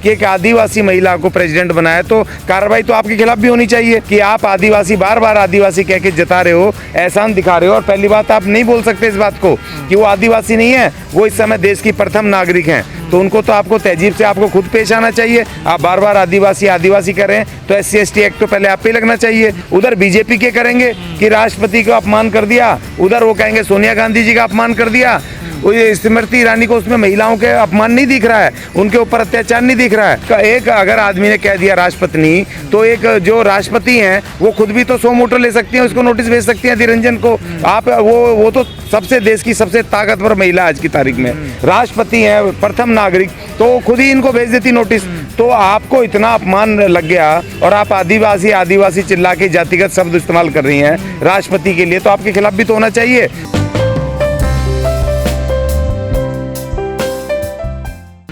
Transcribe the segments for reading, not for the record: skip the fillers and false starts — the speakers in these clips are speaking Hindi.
कि एक आदिवासी महिला को प्रेसिडेंट बनाया तो कार्रवाई तो आपके खिलाफ भी होनी चाहिए कि आप आदिवासी बार बार आदिवासी कह के जता रहे हो, एहसान दिखा रहे हो। और पहली बात, आप नहीं बोल सकते इस बात को कि वो आदिवासी नहीं है, वो इस समय देश की प्रथम नागरिक हैं। तो उनको तो आपको तहजीब से आपको खुद पेश आना चाहिए। आप बार बार आदिवासी आदिवासी कर रहे हैं तो SC/ST एक्ट तो पहले आप पे लगना चाहिए। उधर बीजेपी के करेंगे कि राष्ट्रपति का अपमान कर दिया, उधर वो कहेंगे सोनिया गांधी जी का अपमान कर दिया। वो ये स्मृति ईरानी को उसमें महिलाओं के अपमान नहीं दिख रहा है, उनके ऊपर अत्याचार नहीं दिख रहा है। एक अगर आदमी ने कह दिया राष्ट्रपति, तो एक जो राष्ट्रपति हैं वो खुद भी तो सो मोटो ले सकती हैं, उसको नोटिस भेज सकती हैं अधीर रंजन को। आप वो तो सबसे देश की सबसे ताकतवर महिला आज की तारीख में राष्ट्रपति हैं, प्रथम नागरिक, तो खुद ही इनको भेज देती नोटिस। तो आपको इतना अपमान लग गया और आप आदिवासी आदिवासी चिल्ला के जातिगत शब्द इस्तेमाल कर रही हैं राष्ट्रपति के लिए, तो आपके खिलाफ भी तो होना चाहिए।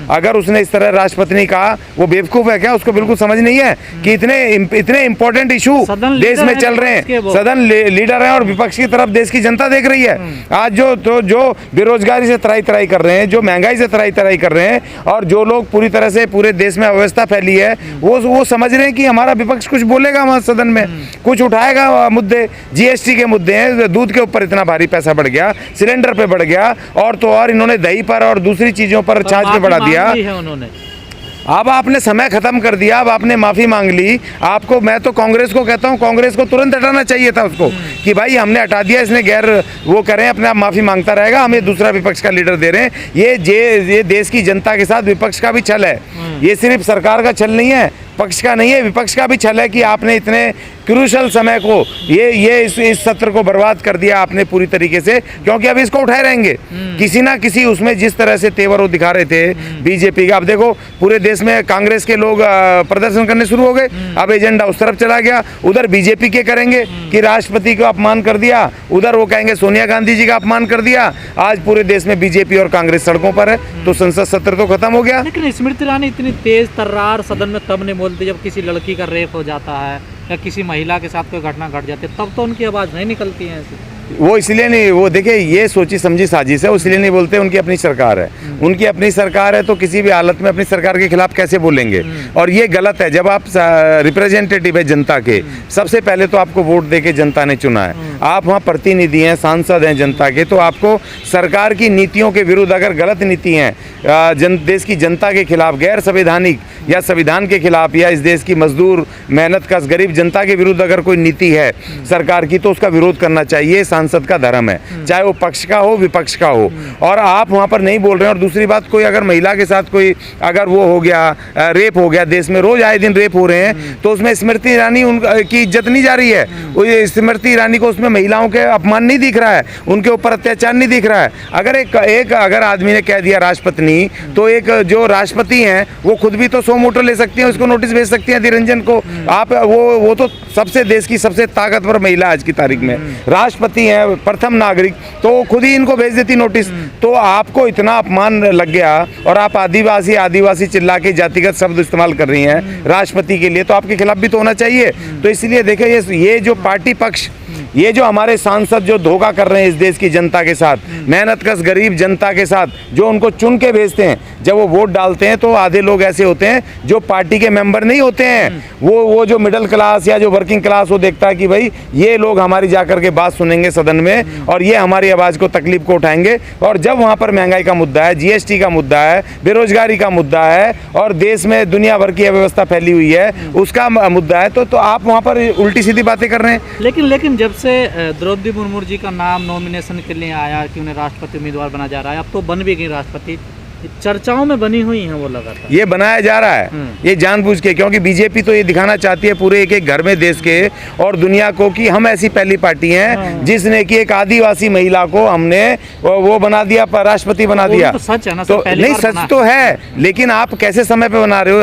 अगर उसने इस तरह राष्ट्रपति ने कहा, वो बेवकूफ है क्या? उसको बिल्कुल समझ नहीं है कि इतने इंपॉर्टेंट इशू देश में चल रहे हैं, सदन लीडर हैं और विपक्ष की तरफ देश की जनता देख रही है। आज जो बेरोजगारी से तराई तराई कर रहे हैं, जो महंगाई से तराई तराई कर रहे हैं और जो लोग पूरी तरह से पूरे देश में अव्यवस्था फैली है, वो समझ रहे हैं कि हमारा विपक्ष कुछ बोलेगा वहाँ सदन में, कुछ उठाएगा मुद्दे। GST के मुद्दे हैं, दूध के ऊपर इतना भारी पैसा बढ़ गया, सिलेंडर पे बढ़ गया, और तो और इन्होंने दही पर और दूसरी चीजों पर छाछ पे बढ़ा दिया। है उन्होंने। अब आपने समय खत्म कर दिया, अब आपने माफी मांग ली। आपको, मैं तो कांग्रेस को कहता हूं, कांग्रेस को तुरंत हटाना चाहिए था उसको कि भाई हमने हटा दिया, इसने गैर वो करें, अपने आप माफी मांगता रहेगा, हमें दूसरा विपक्ष का लीडर दे रहे हैं। ये देश की जनता के साथ विपक्ष का भी छल है, ये सिर्फ सरकार का छल नहीं है, पक्ष का नहीं है, विपक्ष का भी छल है कि आपने इतने क्रूशल समय को ये इस सत्र को बर्बाद कर दिया आपने पूरी तरीके से, क्योंकि अब इसको उठाए रहेंगे किसी ना किसी उसमें। जिस तरह से तेवर वो दिखा रहे थे बीजेपी का, अब देखो पूरे देश में कांग्रेस के लोग प्रदर्शन करने शुरू हो गए, अब एजेंडा उस तरफ चला गया। उधर बीजेपी के करेंगे कि राष्ट्रपति को अपमान कर दिया, उधर वो कहेंगे सोनिया गांधी जी का अपमान कर दिया। आज पूरे देश में बीजेपी और कांग्रेस सड़कों पर है, तो संसद सत्र तो खत्म हो गया। लेकिन स्मृति ईरानी इतनी तेज तर्रार सदन में तब नहीं बोलती जब किसी लड़की का रेप हो जाता है या किसी महिला के साथ कोई घटना घट जाती है, तब तो उनकी आवाज़ नहीं निकलती है ऐसी। वो इसलिए नहीं, वो देखिए ये सोची समझी साजिश है, इसलिए नहीं बोलते। उनकी अपनी सरकार है, उनकी अपनी सरकार है, तो किसी भी हालत में अपनी सरकार के खिलाफ कैसे बोलेंगे? और ये गलत है। जब आप रिप्रेजेंटेटिव है जनता के, सबसे पहले तो आपको वोट देके जनता ने चुना है, आप वहाँ प्रतिनिधि हैं, सांसद हैं जनता के, तो आपको सरकार की नीतियों के विरुद्ध अगर गलत नीति हैं, देश की जनता के खिलाफ गैर संवैधानिक या संविधान के खिलाफ या इस देश की मजदूर मेहनत कश गरीब जनता के विरुद्ध अगर कोई नीति है सरकार की, तो उसका विरोध करना चाहिए। सांसद का धर्म है, चाहे वो पक्ष का हो विपक्ष का हो। और आप वहाँ पर नहीं बोल रहे हैं। और दूसरी बात, कोई अगर महिला के साथ कोई अगर वो हो गया, रेप हो गया, देश में रोज आए दिन रेप हो रहे हैं, तो उसमें स्मृति ईरानी की इज्जत नहीं जा रही है। वो स्मृति ईरानी को उसमें महिलाओं के अपमान नहीं दिख रहा है, उनके ऊपर अत्याचार नहीं दिख रहा है। अगर एक अगर आदमी ने कह दिया राष्ट्रपति, तो एक जो राष्ट्रपति हैं वो खुद भी तो सो मोटो ले सकती हैं, उसको नोटिस भेज सकती हैं अधीर रंजन को। आप वो तो सबसे देश की सबसे ताकतवर महिला आज की तारीख में राष्ट्रपति हैं, प्रथम नागरिक, तो खुद ही इनको भेज देती नोटिस। तो आपको इतना अपमान लग गया और आप आदिवासी आदिवासी चिल्ला के जातिगत शब्द इस्तेमाल कर रही हैं राष्ट्रपति के लिए, तो आपके खिलाफ भी तो होना चाहिए। तो इसलिए देखिए, ये जो पार्टी पक्ष, ये जो हमारे सांसद जो धोखा कर रहे हैं इस देश की जनता के साथ, मेहनतकश गरीब जनता के साथ, जो उनको चुन के भेजते हैं, जब वो वोट डालते हैं तो आधे लोग ऐसे होते हैं जो पार्टी के मेंबर नहीं होते हैं। वो जो मिडिल क्लास या जो वर्किंग क्लास, वो देखता है कि भाई ये लोग हमारी जाकर के बात सुनेंगे सदन में और ये हमारी आवाज़ को, तकलीफ को उठाएंगे। और जब वहाँ पर महंगाई का मुद्दा है, GST का मुद्दा है, बेरोजगारी का मुद्दा है और देश में दुनिया भर की अव्यवस्था फैली हुई है, उसका मुद्दा है, तो आप वहाँ पर उल्टी सीधी बातें कर रहे हैं। लेकिन जब से द्रौपदी मुर्मू जी का नाम नॉमिनेशन के लिए आया कि उन्हें राष्ट्रपति उम्मीदवार बना जा रहा है, अब तो बन भी गई राष्ट्रपति, चर्चाओं में बनी हुई हैं वो लगातार। ये बनाया जा रहा है, ये जानबूझ के, क्योंकि बीजेपी तो ये दिखाना चाहती है पूरे एक घर में देश के और दुनिया को कि हम ऐसी पहली पार्टी हैं जिसने कि एक आदिवासी महिला को हमने वो बना दिया, राष्ट्रपति बना दिया। तो सच है ना, तो नहीं, सच तो है, लेकिन आप कैसे समय पे बना रहे हो?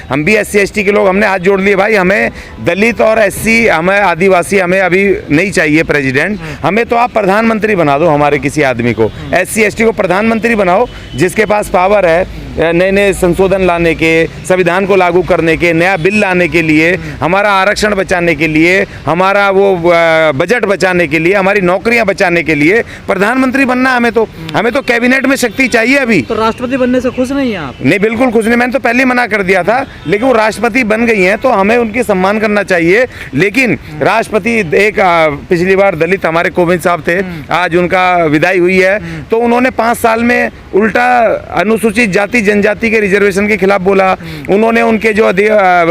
हम भी SC/ST के लोग, हमने हाथ जोड़ लिए भाई, हमें दलित और SC, हमें आदिवासी, हमें अभी नहीं चाहिए प्रेसिडेंट, हमें तो आप प्रधानमंत्री बना दो हमारे किसी आदमी को, SC/ST को प्रधानमंत्री बनाओ, जिसके पास पावर है। नए नए संशोधन लाने के, संविधान को लागू करने के, नया बिल लाने के लिए, हमारा आरक्षण बचाने के लिए, हमारा वो बजट बचाने के लिए, हमारी नौकरियां बचाने के लिए प्रधानमंत्री बनना। हमें तो कैबिनेट में शक्ति चाहिए अभी। तो राष्ट्रपति बनने से खुश नहीं है आप? नहीं, बिल्कुल खुश नहीं। मैंने तो पहले मना कर दिया था, लेकिन वो राष्ट्रपति बन गई हैं तो हमें उनकी सम्मान करना चाहिए। लेकिन राष्ट्रपति एक पिछली बार दलित हमारे कोविंद साहब थे, आज उनका विदाई हुई है, तो उन्होंने 5 साल में उल्टा अनुसूचित जाति जनजाति के रिजर्वेशन के खिलाफ बोला। उन्होंने उनके जो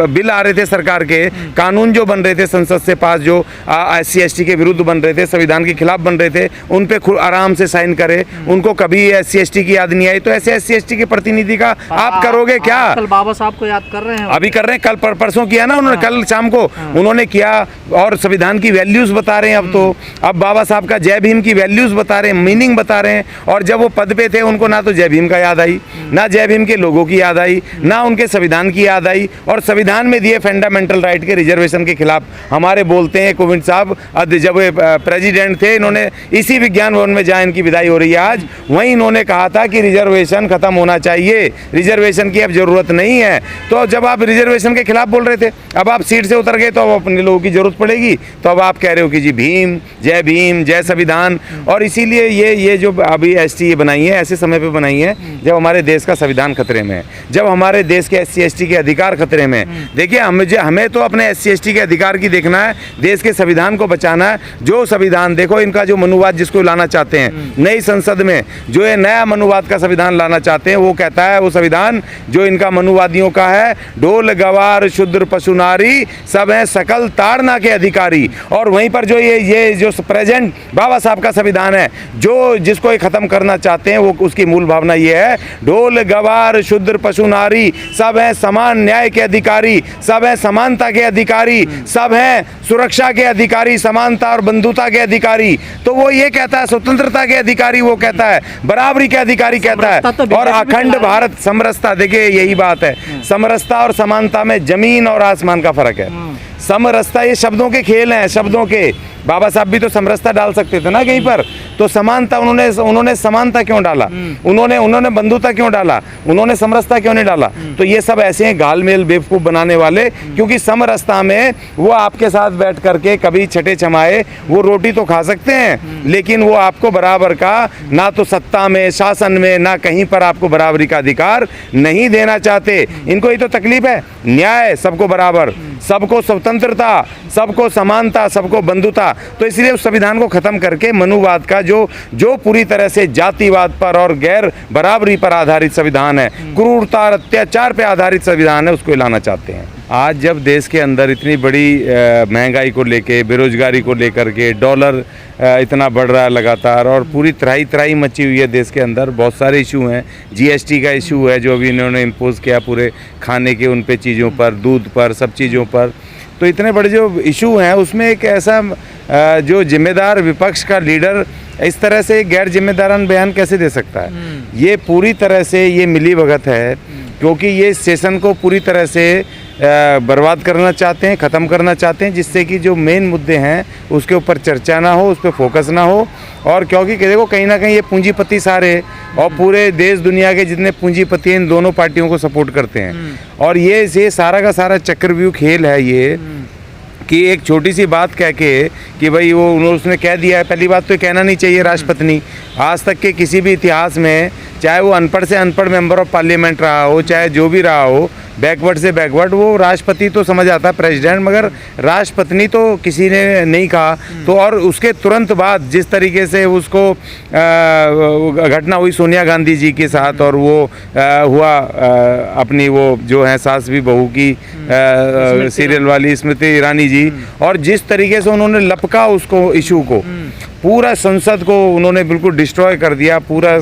बिल आ रहे थे सरकार के, कानून जो बन रहे थे संसद से पास, जो SC ST के विरुद्ध बन रहे थे, संविधान के खिलाफ बन रहे थे, उन पे आराम से साइन करे। उनको कभी SC ST की याद नहीं आई। तो ऐसे SC ST के प्रतिनिधि का आप करोगे क्या? कल बाबा साहब को याद कर रहे हैं, अभी कर रहे हैं, कल परसों किया ना उन्होंने, कल शाम को उन्होंने किया, और संविधान की वैल्यूज बता रहे हैं। अब बाबा साहब का जय भीम की वैल्यूज बता रहे हैं, मीनिंग बता रहे हैं। और जब वो पद पे थे, उनको ना तो जय भीम का याद आई, ना जय भीम के लोगों की याद आई, ना उनके संविधान की याद आई। और संविधान में दिए फंडामेंटल राइट के रिजर्वेशन के खिलाफ हमारे बोलते हैं कोविंद साहब। जब प्रेसिडेंट थे, इन्होंने इसी विज्ञान भवन में जहाँ इनकी विदाई हो रही है आज, वहीं इन्होंने कहा था कि रिजर्वेशन खत्म होना चाहिए, रिजर्वेशन की अब जरूरत नहीं है। तो जब आप रिजर्वेशन के खिलाफ बोल रहे थे, अब आप सीट से उतर गए, तो अब अपने लोगों की जरूरत पड़ेगी, तो अब आप कह रहे हो कि जी भीम, जय संविधान। और इसीलिए ये जो अभी ST बनाई है, ऐसे समय पे बनाई है जब हमारे देश का संविधान खतरे में है, जब हमारे देश के SC ST के अधिकार खतरे में है। देखिए, हमें तो अपने SC ST के अधिकार की देखना है, देश के संविधान को बचाना है। जो संविधान, देखो इनका जो मनुवाद जिसको लाना चाहते हैं नई संसद में, जो ये नया मनुवाद का संविधान लाना चाहते हैं, वो कहता है, वो संविधान जो इनका मनुवादियों का है, ढोल गवार शूद्र पशु नारी सब है सकल ताड़ना के अधिकारी। और वहीं पर जो ये जो प्रेजेंट बाबा साहब का संविधान है, जो जिसको ये खत्म करना चाहते हैं, वो उसकी मूल भावना ये है, ढोल गवार शूद्र पशु नारी सब है समान न्याय के अधिकारी, सब है समानता के अधिकारी, सब है सुरक्षा के अधिकारी, समानता और बंधुता के अधिकारी। तो वो ये कहता है स्वतंत्रता के अधिकारी, वो कहता है बराबरी के अधिकारी कहता है। और अखंड भारत समरसता, देखिए यही बात है, समरसता और समानता में जमीन और आसमान का फर्क है। समरसता ये शब्दों के खेल हैं, शब्दों के। बाबा साहब भी तो समरसता डाल सकते थे ना कहीं पर, तो समानता उन्होंने समानता क्यों डाला, उन्होंने बंधुता क्यों डाला, उन्होंने समरसता क्यों नहीं डाला? तो ये सब ऐसे हैं गालमेल बेवकूफ बनाने वाले, क्योंकि समरसता में वो आपके साथ बैठ करके कभी छठे छमाए वो रोटी तो खा सकते हैं, लेकिन वो आपको बराबर का ना तो सत्ता में, शासन में, ना कहीं पर आपको बराबरी का अधिकार नहीं देना चाहते। इनको ये तो तकलीफ है, न्याय, सबको बराबर, सबको स्वतंत्रता, सबको समानता, सबको बंधुता। तो इसलिए उस संविधान को खत्म करके मनुवाद का जो पूरी तरह से जातिवाद पर और गैर बराबरी पर आधारित संविधान है, क्रूरता और अत्याचार पर आधारित संविधान है, उसको लाना चाहते हैं। आज जब देश के अंदर इतनी बड़ी महंगाई को लेके, बेरोजगारी को लेकर के, डॉलर इतना बढ़ रहा है लगातार, और पूरी त्राही मची हुई है देश के अंदर, बहुत सारे इशू हैं। GST का इशू है जो अभी इन्होंने इम्पोज़ किया पूरे खाने के उन पे चीज़ों पर, दूध पर, सब चीज़ों पर। तो इतने बड़े जो इशू हैं, उसमें एक ऐसा जो जिम्मेदार विपक्ष का लीडर इस तरह से गैर जिम्मेदारान बयान कैसे दे सकता है? ये पूरी तरह से ये मिलीभगत है, क्योंकि ये सेशन को पूरी तरह से बर्बाद करना चाहते हैं, ख़त्म करना चाहते हैं, जिससे कि जो मेन मुद्दे हैं उसके ऊपर चर्चा ना हो, उस पर फोकस ना हो। और क्योंकि देखो कहीं ना कहीं ये पूंजीपति सारे और पूरे देश दुनिया के जितने पूंजीपति इन दोनों पार्टियों को सपोर्ट करते हैं। और ये सारा का सारा चक्रव्यूह खेल है ये, कि एक छोटी सी बात कह के कि भाई उसने कह दिया है। पहली बात तो ये कहना नहीं चाहिए राष्ट्रपति। आज तक के किसी भी इतिहास में, चाहे वो अनपढ़ से अनपढ़ मेंबर ऑफ पार्लियामेंट रहा हो, चाहे जो भी रहा हो, बैकवर्ड से बैकवर्ड, वो राष्ट्रपति तो समझ आता है, प्रेसिडेंट, मगर राष्ट्रपति तो किसी ने नहीं कहा। तो और उसके तुरंत बाद जिस तरीके से उसको घटना हुई सोनिया गांधी जी के साथ, और वो हुआ अपनी वो जो है सास भी बहू की सीरियल वाली स्मृति ईरानी जी, और जिस तरीके से उन्होंने लपका उसको इशू को, पूरा संसद को उन्होंने बिल्कुल डिस्ट्रॉय कर दिया, पूरा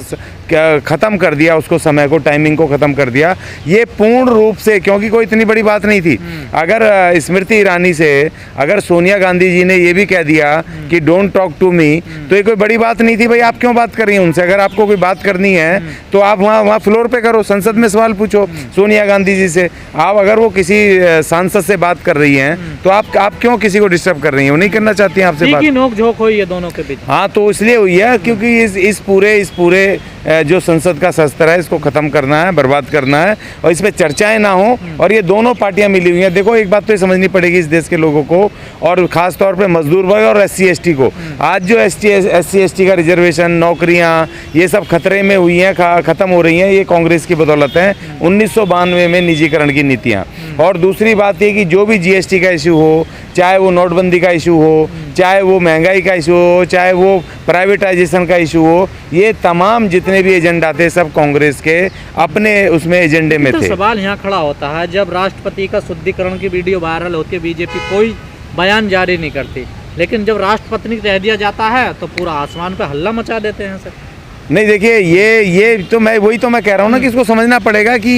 ख़त्म कर दिया उसको, समय को, टाइमिंग को ख़त्म कर दिया। ये पूर्ण रूप से, क्योंकि कोई इतनी बड़ी बात नहीं थी। अगर स्मृति ईरानी से अगर सोनिया गांधी जी ने ये भी कह दिया कि डोंट टॉक टू मी, तो ये कोई बड़ी बात नहीं थी। भाई आप क्यों बात कर रही हैं उनसे? अगर आपको कोई बात करनी है तो आप वहाँ फ्लोर पे करो, संसद में सवाल पूछो सोनिया गांधी जी से। आप अगर वो किसी सांसद से बात कर रही हैं तो आप क्यों किसी को डिस्टर्ब कर रही हैं? वो नहीं करना चाहती हैं आपसे बात। नोक झोंक हुई है दोनों के बीच। हाँ, तो इसलिए हुई है क्योंकि इस पूरे जो संसद का शस्त्र है इसको ख़त्म करना है, बर्बाद करना है और इस पे चर्चाएं ना हो। और ये दोनों पार्टियां मिली हुई हैं। देखो, एक बात तो ये समझनी पड़ेगी इस देश के लोगों को और ख़ास तौर पे मजदूर वर्ग और SC/ST को। आज जो SC/ST का रिजर्वेशन, नौकरियां, ये सब खतरे में हुई हैं, ख़त्म हो रही हैं, ये कांग्रेस की बदौलत है। 1992 में निजीकरण की नीतियाँ। और दूसरी बात ये कि जो भी GST का इशू हो, चाहे वो नोटबंदी का इशू हो, चाहे वो महंगाई का इशू हो, चाहे वो प्राइवेटाइजेशन का इशू हो, ये तमाम जितने भी एजेंडा थे सब कांग्रेस के अपने उसमें एजेंडे में तो थे। सवाल यहाँ खड़ा होता है, जब राष्ट्रपति का शुद्धिकरण की वीडियो वायरल होती है, बीजेपी कोई बयान जारी नहीं करती, लेकिन जब राष्ट्रपति को कह दिया जाता है तो पूरा आसमान पे हल्ला मचा देते हैं सर। नहीं, देखिए, ये तो मैं वही तो मैं कह रहा हूँ ना कि इसको समझना पड़ेगा कि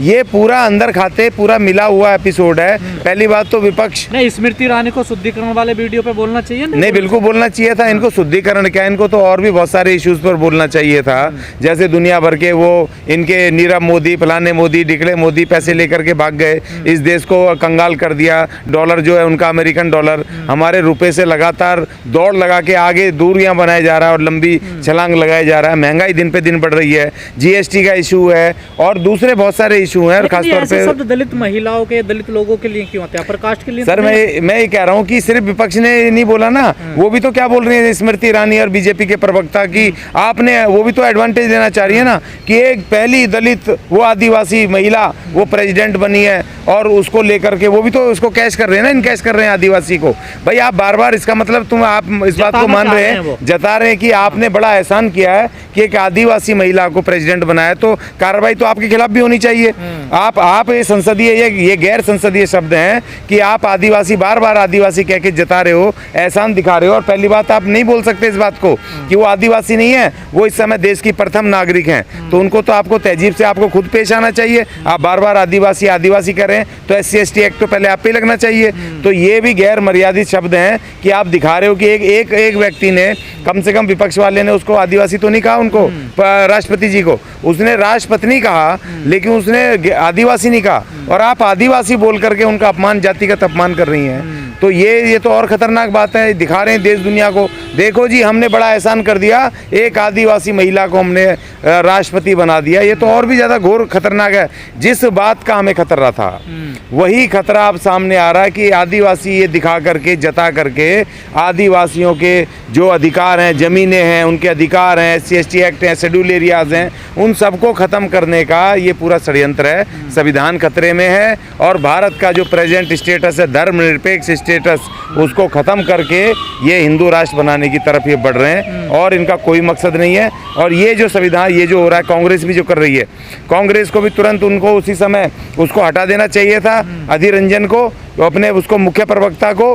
ये पूरा अंदर खाते पूरा मिला हुआ एपिसोड है। पहली बात तो विपक्ष नहीं, स्मृति ईरानी को शुद्धिकरण वाले वीडियो पे बोलना चाहिए नहीं, बिल्कुल बोलना चाहिए था। इनको शुद्धिकरण क्या, इनको तो और भी बहुत सारे इश्यूज पर बोलना चाहिए था। जैसे दुनिया भर के वो इनके नीरव मोदी, फलाने मोदी, डिकड़े मोदी पैसे लेकर के भाग गए, इस देश को कंगाल कर दिया। डॉलर जो है उनका, अमेरिकन डॉलर हमारे रुपए से लगातार दौड़ लगा के आगे दूरियां बनाया जा रहा है और लंबी छलांग लगाया जा रहा है। महंगाई दिन पे दिन बढ़ रही है, GST का इशू है और दूसरे बहुत सारे इशू हैं। और खासतौर पे शब्द दलित महिलाओं के, दलित लोगों के लिए क्यों आते हैं, अपर कास्ट के लिए? सर, मैं ये कह रहा हूँ कि सिर्फ विपक्ष ने नहीं बोला ना, वो भी तो क्या बोल रही है स्मृति ईरानी और बीजेपी के प्रवक्ता की आपने, वो भी तो एडवांटेज लेना चाह रही है ना कि एक पहली दलित वो आदिवासी महिला वो प्रेसिडेंट बनी है और उसको लेकर के वो भी तो उसको कैश कर रहे हैं ना, इनकैश कर रहे हैं आदिवासी को। भाई आप बार बार इसका मतलब आप इस बात को मान रहे हैं, जता रहे हैं कि आपने बड़ा एहसान किया है कि एक आदिवासी महिला को प्रेसिडेंट बनाया, तो कार्रवाई तो आपके खिलाफ भी होनी चाहिए। आप ये संसदीय, ये गैर संसदीय शब्द हैं कि आप आदिवासी, बार बार आदिवासी कह के जता रहे हो, एहसान दिखा रहे हो। और पहली बात, आप नहीं बोल सकते इस बात को कि वो आदिवासी नहीं है, वो इस समय देश की प्रथम नागरिक हैं। तो उनको तो आपको तहजीब से आपको खुद पेश आना चाहिए। आप बार बार आदिवासी आदिवासी कह रहे हैं तो SC/ST एक्ट तो पहले आप पे लगना चाहिए। तो ये भी गैर मर्यादित शब्द हैं कि आप दिखा रहे हो कि एक व्यक्ति ने, कम से कम विपक्ष वाले ने उसको आदिवासी तो नहीं कहा, उनको राष्ट्रपति जी को उसने राष्ट्रपति कहा, लेकिन उसने आदिवासी नहीं कहा। और आप आदिवासी बोल करके उनका अपमान, जातिगत अपमान कर रही हैं। तो ये तो और खतरनाक बात है। दिखा रहे हैं देश दुनिया को, देखो जी हमने बड़ा एहसान कर दिया, एक आदिवासी महिला को हमने राष्ट्रपति बना दिया। ये तो और भी ज़्यादा घोर खतरनाक है। जिस बात का हमें खतरा था वही खतरा अब सामने आ रहा है कि आदिवासी ये दिखा करके, जता करके आदिवासियों के जो अधिकार हैं, ज़मीनें हैं, उनके अधिकार हैं, SC/ST एक्ट हैं, शेड्यूल एरियाज़ हैं, उन सबको ख़त्म करने का ये पूरा षड्यंत्र है। संविधान खतरे में है और भारत का जो प्रेजेंट स्टेटस है, धर्मनिरपेक्ष स्टेटस, उसको ख़त्म करके ये हिंदू राष्ट्र बनाने की तरफ ये बढ़ रहे हैं और इनका कोई मकसद नहीं है। और ये जो संविधान, ये जो हो रहा है, कांग्रेस भी जो कर रही है, कांग्रेस को भी तुरंत उनको उसी समय उसको हटा देना चाहिए था, अधीर रंजन को, अपने उसको मुख्य प्रवक्ता को।